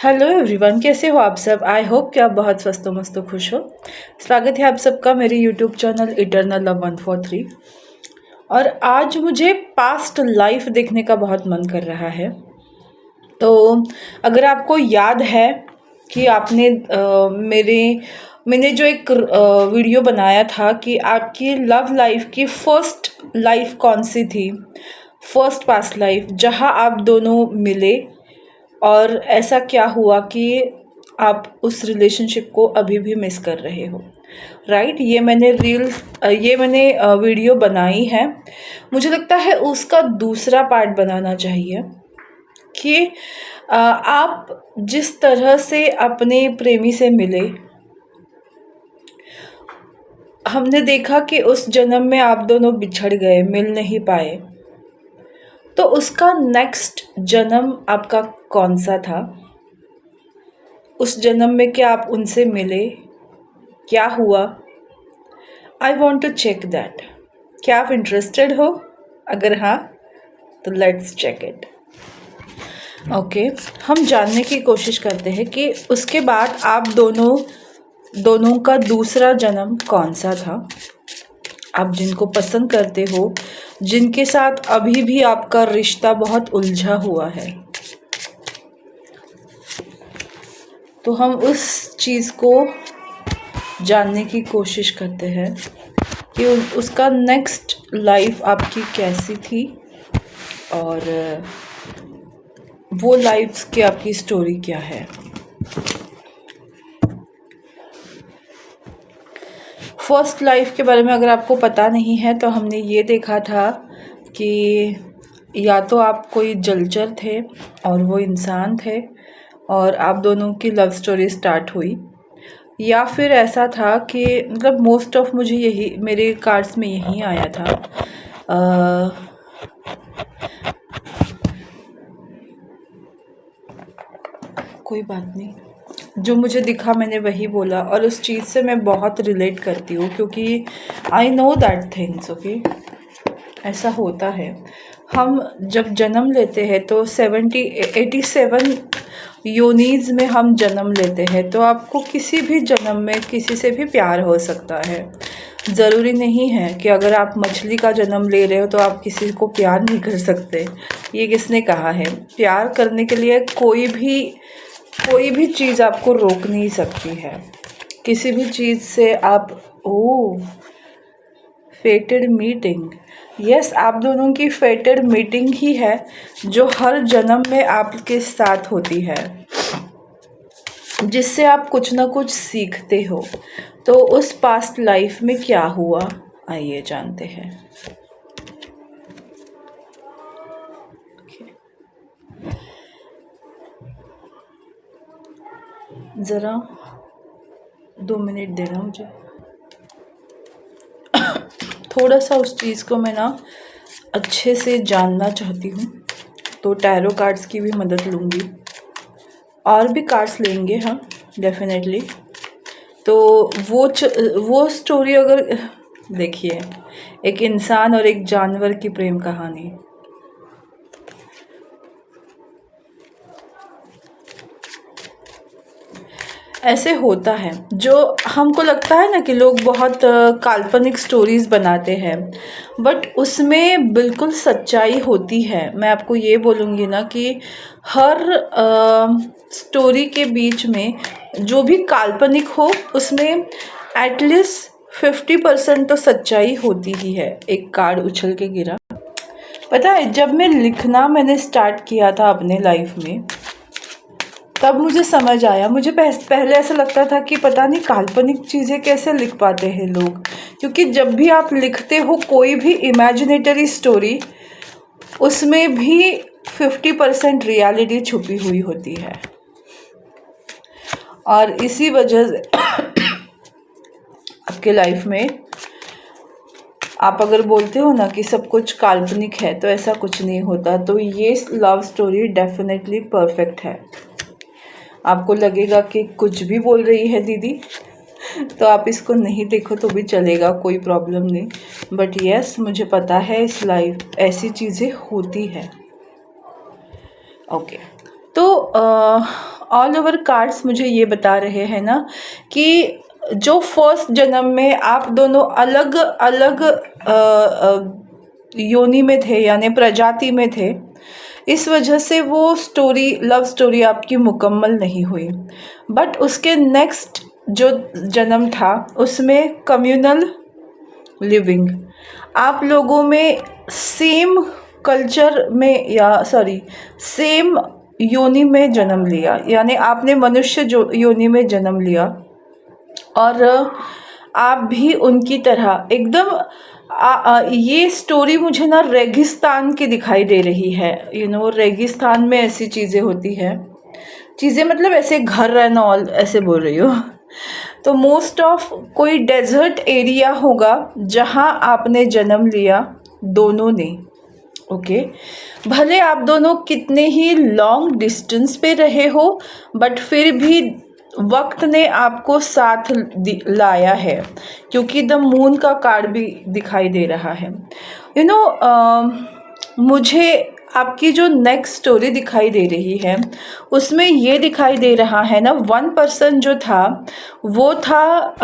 Hello everyone, कैसे हो आप सब। आई होप कि आप बहुत स्वस्थ मस्त खुश हो। स्वागत है आप सबका मेरे यूट्यूब चैनल इटर्नल लव 143। और आज मुझे पास्ट लाइफ देखने का बहुत मन कर रहा है। तो अगर आपको याद है कि आपने मैंने जो एक वीडियो बनाया था कि आपकी लव लाइफ की फर्स्ट लाइफ कौन सी थी, फर्स्ट पास्ट लाइफ जहाँ आप दोनों मिले और ऐसा क्या हुआ कि आप उस रिलेशनशिप को अभी भी मिस कर रहे हो। राइट, ये मैंने वीडियो बनाई है। मुझे लगता है उसका दूसरा पार्ट बनाना चाहिए कि आप जिस तरह से अपने प्रेमी से मिले, हमने देखा कि उस जन्म में आप दोनों बिछड़ गए, मिल नहीं पाए। तो उसका नेक्स्ट जन्म आपका कौन सा था? उस जन्म में क्या आप उनसे मिले? क्या हुआ? I want to check that. क्या आप इंटरेस्टेड हो? अगर हाँ तो लेट्स चेक इट। ओके, हम जानने की कोशिश करते हैं कि उसके बाद आप दोनों का दूसरा जन्म कौन सा था। आप जिनको पसंद करते हो, जिनके साथ अभी भी आपका रिश्ता बहुत उलझा हुआ है, तो हम उस चीज़ को जानने की कोशिश करते हैं कि उसका नेक्स्ट लाइफ आपकी कैसी थी और वो लाइफ की आपकी स्टोरी क्या है। फर्स्ट लाइफ के बारे में अगर आपको पता नहीं है तो हमने ये देखा था कि या तो आप कोई जलचर थे और वो इंसान थे और आप दोनों की लव स्टोरी स्टार्ट हुई, या फिर ऐसा था कि मतलब मोस्ट ऑफ मुझे यही मेरे कार्ड्स में यही आया था। कोई बात नहीं, जो मुझे दिखा मैंने वही बोला और उस चीज़ से मैं बहुत रिलेट करती हूँ क्योंकि I know that things. Okay, ऐसा होता है। हम जब जन्म लेते हैं तो 87 योनीज में हम जन्म लेते हैं, तो आपको किसी भी जन्म में किसी से भी प्यार हो सकता है। ज़रूरी नहीं है कि अगर आप मछली का जन्म ले रहे हो तो आप किसी को प्यार नहीं कर सकते। ये किसने कहा है? प्यार करने के लिए कोई भी चीज़ आपको रोक नहीं सकती है। किसी भी चीज़ से आप फेटेड मीटिंग, यस, आप दोनों की फेटेड मीटिंग ही है जो हर जन्म में आपके साथ होती है, जिससे आप कुछ ना कुछ सीखते हो। तो उस पास्ट लाइफ में क्या हुआ, आइए जानते हैं। ज़रा 2 मिनट देना मुझे, थोड़ा सा उस चीज़ को मैं ना अच्छे से जानना चाहती हूँ, तो टैरो कार्ड्स की भी मदद लूँगी और भी कार्ड्स लेंगे हम डेफिनेटली। तो वो स्टोरी अगर देखिए, एक इंसान और एक जानवर की प्रेम कहानी। ऐसे होता है, जो हमको लगता है ना कि लोग बहुत काल्पनिक स्टोरीज़ बनाते हैं, बट उसमें बिल्कुल सच्चाई होती है। मैं आपको ये बोलूँगी ना कि हर स्टोरी के बीच में जो भी काल्पनिक हो उसमें एटलीस्ट 50% तो सच्चाई होती ही है। एक कार्ड उछल के गिरा। पता है, जब मैंने स्टार्ट किया था अपने लाइफ में, तब मुझे समझ आया। मुझे पहले ऐसा लगता था कि पता नहीं काल्पनिक चीज़ें कैसे लिख पाते हैं लोग, क्योंकि जब भी आप लिखते हो कोई भी इमेजिनेटरी स्टोरी, उसमें भी 50% रियलिटी छुपी हुई होती है। और इसी वजह से आपके लाइफ में आप अगर बोलते हो ना कि सब कुछ काल्पनिक है, तो ऐसा कुछ नहीं होता। तो ये लव स्टोरी डेफिनेटली परफेक्ट है। आपको लगेगा कि कुछ भी बोल रही है दीदी, तो आप इसको नहीं देखो तो भी चलेगा, कोई प्रॉब्लम नहीं। बट यस, मुझे पता है इस लाइफ ऐसी चीज़ें होती है। ओके, तो ऑल ओवर कार्ड्स मुझे ये बता रहे हैं ना कि जो फर्स्ट जन्म में आप दोनों अलग अलग योनि में थे, यानी प्रजाति में थे, इस वजह से वो स्टोरी, लव स्टोरी आपकी मुकम्मल नहीं हुई। बट उसके नेक्स्ट जो जन्म था उसमें कम्युनल लिविंग, आप लोगों में सेम कल्चर में, या सॉरी सेम योनि में जन्म लिया, यानी आपने मनुष्य जो योनि में जन्म लिया और आप भी उनकी तरह एकदम ये स्टोरी मुझे ना रेगिस्तान की दिखाई दे रही है। रेगिस्तान में ऐसी चीज़ें होती है, चीज़ें मतलब ऐसे घर एंड ऑल ऐसे बोल रही हो। तो मोस्ट ऑफ कोई डेजर्ट एरिया होगा जहाँ आपने जन्म लिया दोनों ने। ओके, भले आप दोनों कितने ही लॉन्ग डिस्टेंस पे रहे हो, बट फिर भी वक्त ने आपको साथ लाया है, क्योंकि द मून का कार्ड भी दिखाई दे रहा है। मुझे आपकी जो नेक्स्ट स्टोरी दिखाई दे रही है उसमें ये दिखाई दे रहा है ना, वन पर्सन जो था वो था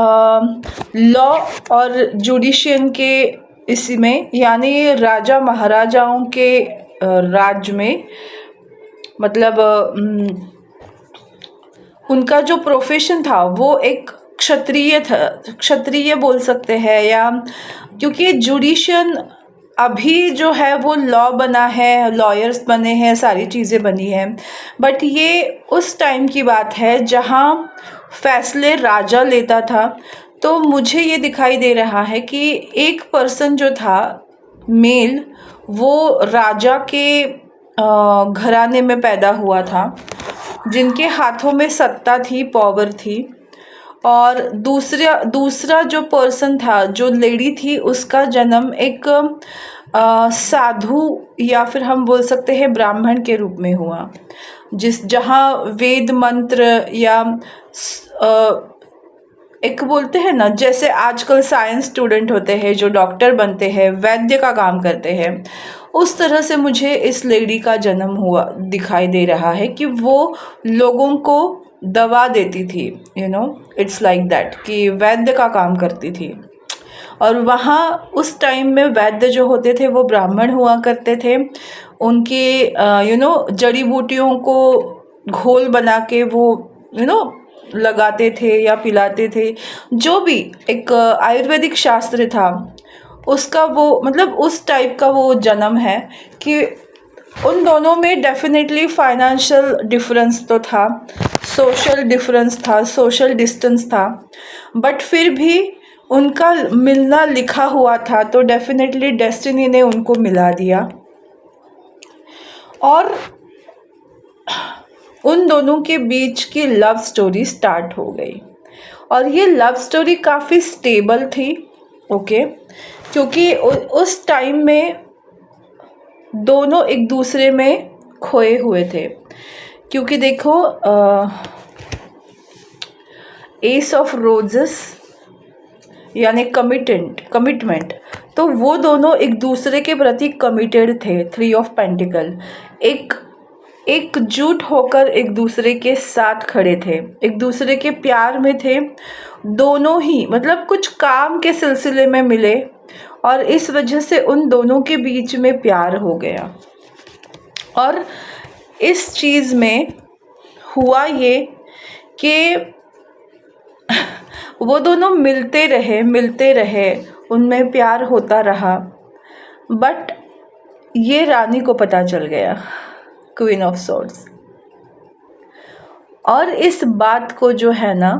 लॉ और जुडिशियन के इसमें, यानी राजा महाराजाओं के राज में, मतलब उनका जो प्रोफेशन था वो एक क्षत्रिय था, क्षत्रिय बोल सकते हैं, या क्योंकि जुडिशियन अभी जो है वो लॉ बना है, लॉयर्स बने हैं, सारी चीज़ें बनी हैं, बट ये उस टाइम की बात है जहाँ फैसले राजा लेता था। तो मुझे ये दिखाई दे रहा है कि एक पर्सन जो था मेल, वो राजा के घराने में पैदा हुआ था, जिनके हाथों में सत्ता थी, पावर थी, और दूसरा जो पर्सन था, जो लेडी थी, उसका जन्म एक साधु या फिर हम बोल सकते हैं ब्राह्मण के रूप में हुआ, जहाँ वेद मंत्र या एक बोलते हैं ना, जैसे आजकल साइंस स्टूडेंट होते हैं जो डॉक्टर बनते हैं, वैद्य का काम करते हैं, उस तरह से मुझे इस लेडी का जन्म हुआ दिखाई दे रहा है कि वो लोगों को दवा देती थी, इट्स लाइक दैट, कि वैद्य का काम करती थी। और वहाँ उस टाइम में वैद्य जो होते थे वो ब्राह्मण हुआ करते थे, उनके जड़ी बूटियों को घोल बना के वो लगाते थे या पिलाते थे, जो भी एक आयुर्वेदिक शास्त्र था उसका, वो मतलब उस टाइप का वो जन्म है कि उन दोनों में डेफिनेटली फाइनेंशियल डिफरेंस तो था, सोशल डिफरेंस था, सोशल डिस्टेंस था, बट फिर भी उनका मिलना लिखा हुआ था, तो डेफिनेटली डेस्टिनी ने उनको मिला दिया। और उन दोनों के बीच की लव स्टोरी स्टार्ट हो गई, और ये लव स्टोरी काफ़ी स्टेबल थी। ओके, क्योंकि उस टाइम में दोनों एक दूसरे में खोए हुए थे, क्योंकि देखो एस ऑफ रोजेस यानी कमिटमेंट, तो वो दोनों एक दूसरे के प्रति कमिटेड थे। थ्री ऑफ पेंटिकल, एकजुट होकर एक दूसरे के साथ खड़े थे, एक दूसरे के प्यार में थे दोनों ही, मतलब कुछ काम के सिलसिले में मिले और इस वजह से उन दोनों के बीच में प्यार हो गया। और इस चीज़ में हुआ ये कि वो दोनों मिलते रहे, उनमें प्यार होता रहा, बट ये रानी को पता चल गया, क्वीन ऑफ सोर्ड्स, और इस बात को जो है ना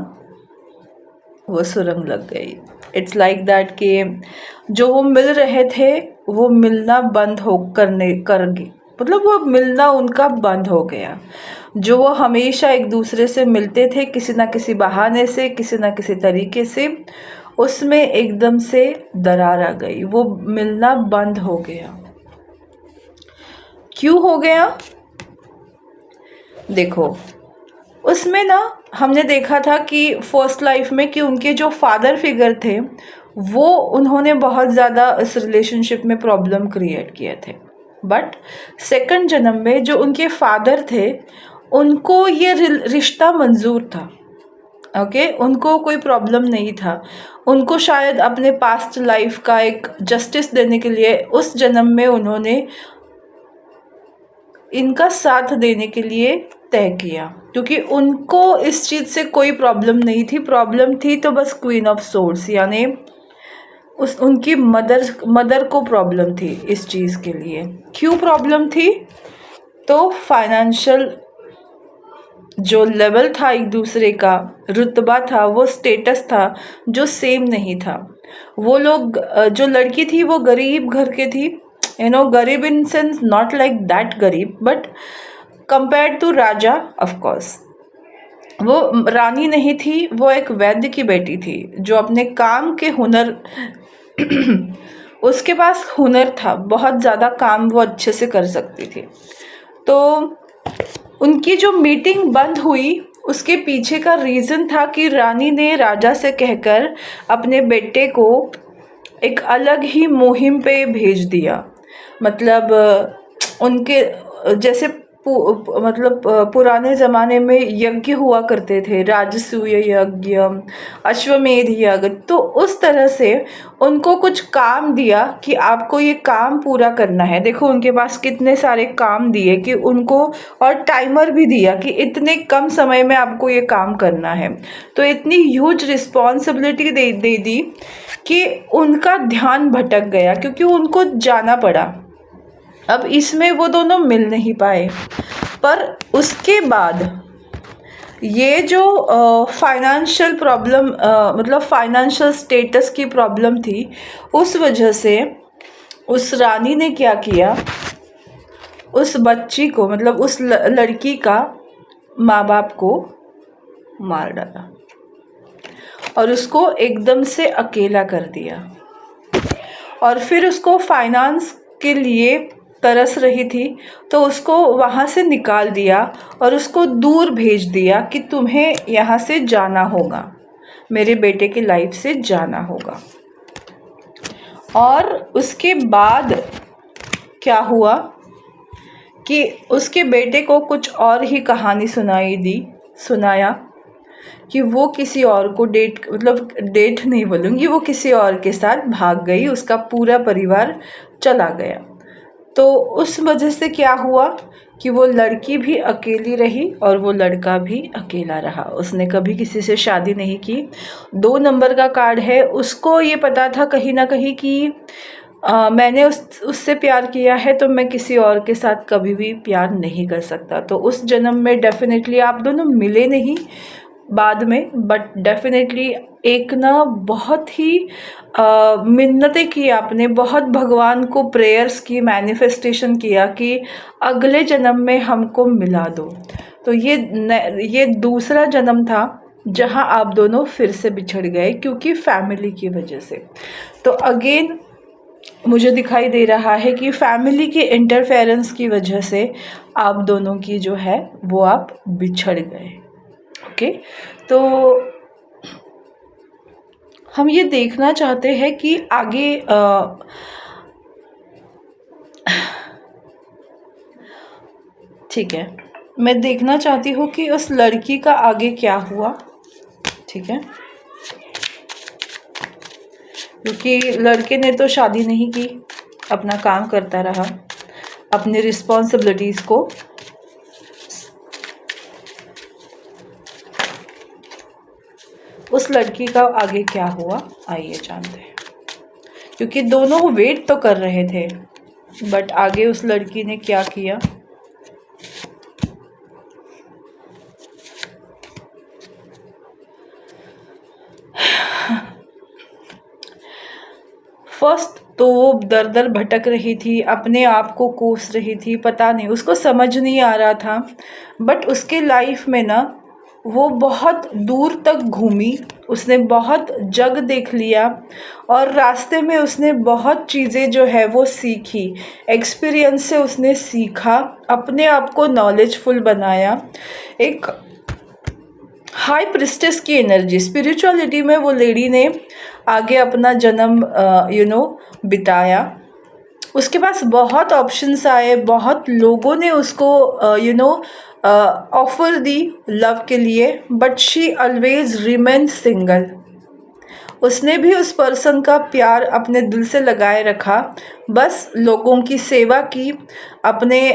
वो सुरंग लग गई। इट्स लाइक दैट कि जो वो मिल रहे थे वो मिलना बंद हो करगे, मतलब वो मिलना उनका बंद हो गया। जो वो हमेशा एक दूसरे से मिलते थे किसी ना किसी बहाने से, किसी ना किसी तरीके से, उसमें एकदम से दरार आ गई, वो मिलना बंद हो गया। क्यों हो गया? देखो, उसमें ना हमने देखा था कि फर्स्ट लाइफ में कि उनके जो फादर फिगर थे वो उन्होंने बहुत ज़्यादा इस रिलेशनशिप में प्रॉब्लम क्रिएट किए थे, बट सेकंड जन्म में जो उनके फादर थे उनको ये रिश्ता मंजूर था। ओके उनको कोई प्रॉब्लम नहीं था। उनको शायद अपने पास्ट लाइफ का एक जस्टिस देने के लिए उस जन्म में उन्होंने इनका साथ देने के लिए तय किया, क्योंकि उनको इस चीज़ से कोई प्रॉब्लम नहीं थी। प्रॉब्लम थी तो बस क्वीन ऑफ सोर्ड्स यानी उनकी मदर को प्रॉब्लम थी इस चीज़ के लिए। क्यों प्रॉब्लम थी? तो फाइनेंशियल जो लेवल था, एक दूसरे का रुतबा था, वो स्टेटस था जो सेम नहीं था। वो लोग जो लड़की थी वो गरीब घर के थी, गरीब in sense not like that गरीब, बट कंपेयर्ड टू राजा ऑफ कोर्स वो रानी नहीं थी, वो एक वैद्य की बेटी थी जो अपने काम के हुनर उसके पास हुनर था, बहुत ज़्यादा काम वो अच्छे से कर सकती थी। तो उनकी जो मीटिंग बंद हुई उसके पीछे का रीज़न था कि रानी ने राजा से कहकर अपने बेटे को एक अलग ही मुहिम पे भेज दिया। मतलब उनके जैसे मतलब पुराने ज़माने में यज्ञ हुआ करते थे, राजसूय यज्ञ, अश्वमेध यज्ञ, तो उस तरह से उनको कुछ काम दिया कि आपको ये काम पूरा करना है। देखो उनके पास कितने सारे काम दिए कि उनको, और टाइमर भी दिया कि इतने कम समय में आपको ये काम करना है। तो इतनी ह्यूज रिस्पॉन्सिबिलिटी दे दी कि उनका ध्यान भटक गया, क्योंकि उनको जाना पड़ा। अब इसमें वो दोनों मिल नहीं पाए। पर उसके बाद ये जो फाइनेंशियल प्रॉब्लम, मतलब फाइनेंशियल स्टेटस की प्रॉब्लम थी, उस वजह से उस रानी ने क्या किया, उस बच्ची को, मतलब उस लड़की का माँ बाप को मार डाला और उसको एकदम से अकेला कर दिया। और फिर उसको फाइनेंस के लिए तरस रही थी तो उसको वहाँ से निकाल दिया और उसको दूर भेज दिया कि तुम्हें यहाँ से जाना होगा, मेरे बेटे की लाइफ से जाना होगा। और उसके बाद क्या हुआ कि उसके बेटे को कुछ और ही कहानी सुनाया कि वो किसी और को डेट नहीं बोलूँगी, वो किसी और के साथ भाग गई, उसका पूरा परिवार चला गया। तो उस वजह से क्या हुआ कि वो लड़की भी अकेली रही और वो लड़का भी अकेला रहा। उसने कभी किसी से शादी नहीं की, 2 नंबर का कार्ड है। उसको ये पता था कहीं ना कहीं कि मैंने उससे प्यार किया है तो मैं किसी और के साथ कभी भी प्यार नहीं कर सकता। तो उस जन्म में डेफिनेटली आप दोनों मिले नहीं बाद में, बट डेफिनेटली एक ना बहुत ही मिन्नतें की आपने, बहुत भगवान को प्रेयर्स की, मैनिफेस्टेशन किया कि अगले जन्म में हमको मिला दो। तो ये दूसरा जन्म था जहां आप दोनों फिर से बिछड़ गए क्योंकि फैमिली की वजह से। तो अगेन मुझे दिखाई दे रहा है कि फैमिली के इंटरफेरेंस की वजह से आप दोनों की जो है वो आप बिछड़ गए। ओके, तो हम ये देखना चाहते हैं कि आगे ठीक है, मैं देखना चाहती हूँ कि उस लड़की का आगे क्या हुआ। ठीक है, क्योंकि लड़के ने तो शादी नहीं की, अपना काम करता रहा, अपनी रिस्पॉन्सिबिलिटीज़ को उस लड़की का आगे क्या हुआ आइए जानते हैं। क्योंकि दोनों वेट तो कर रहे थे, बट आगे उस लड़की ने क्या किया। फर्स्ट तो वो दर दर भटक रही थी, अपने आप को कोस रही थी, पता नहीं उसको समझ नहीं आ रहा था। बट उसके लाइफ में ना वो बहुत दूर तक घूमी, उसने बहुत जग देख लिया और रास्ते में उसने बहुत चीज़ें जो है वो सीखी, एक्सपीरियंस से उसने सीखा, अपने आप को नॉलेजफुल बनाया। एक हाई प्रिस्टेस की एनर्जी, स्पिरिचुअलिटी में वो लेडी ने आगे अपना जन्म बिताया। उसके पास बहुत ऑप्शंस आए, बहुत लोगों ने उसको ऑफर दी लव के लिए, but she always remain single. उसने भी उस पर्सन का प्यार अपने दिल से लगाए रखा, बस लोगों की सेवा की, अपने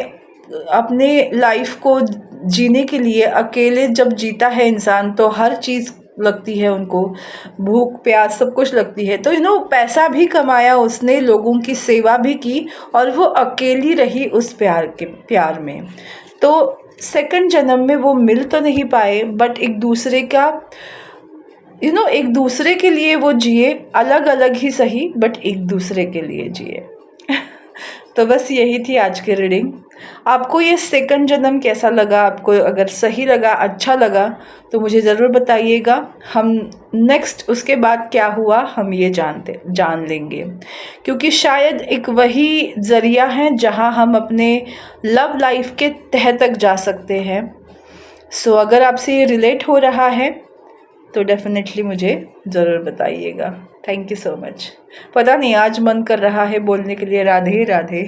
अपने लाइफ को जीने के लिए। अकेले जब जीता है इंसान तो हर चीज़ लगती है उनको, भूख प्यास सब कुछ लगती है। तो पैसा भी कमाया उसने, लोगों की सेवा भी की, और वो अकेली रही उस प्यार में। तो सेकंड जन्म में वो मिल तो नहीं पाए, बट एक दूसरे का एक दूसरे के लिए वो जिए, अलग अलग ही सही, बट एक दूसरे के लिए जिए। तो बस यही थी आज की रीडिंग। आपको ये सेकंड जन्म कैसा लगा? आपको अगर सही लगा, अच्छा लगा, तो मुझे ज़रूर बताइएगा। हम नेक्स्ट उसके बाद क्या हुआ हम ये जान लेंगे, क्योंकि शायद एक वही ज़रिया है जहाँ हम अपने लव लाइफ के तह तक जा सकते हैं। सो अगर आपसे ये रिलेट हो रहा है तो डेफ़िनेटली मुझे ज़रूर बताइएगा। Thank you so much. पता नहीं आज मन कर रहा है बोलने के लिए राधे राधे।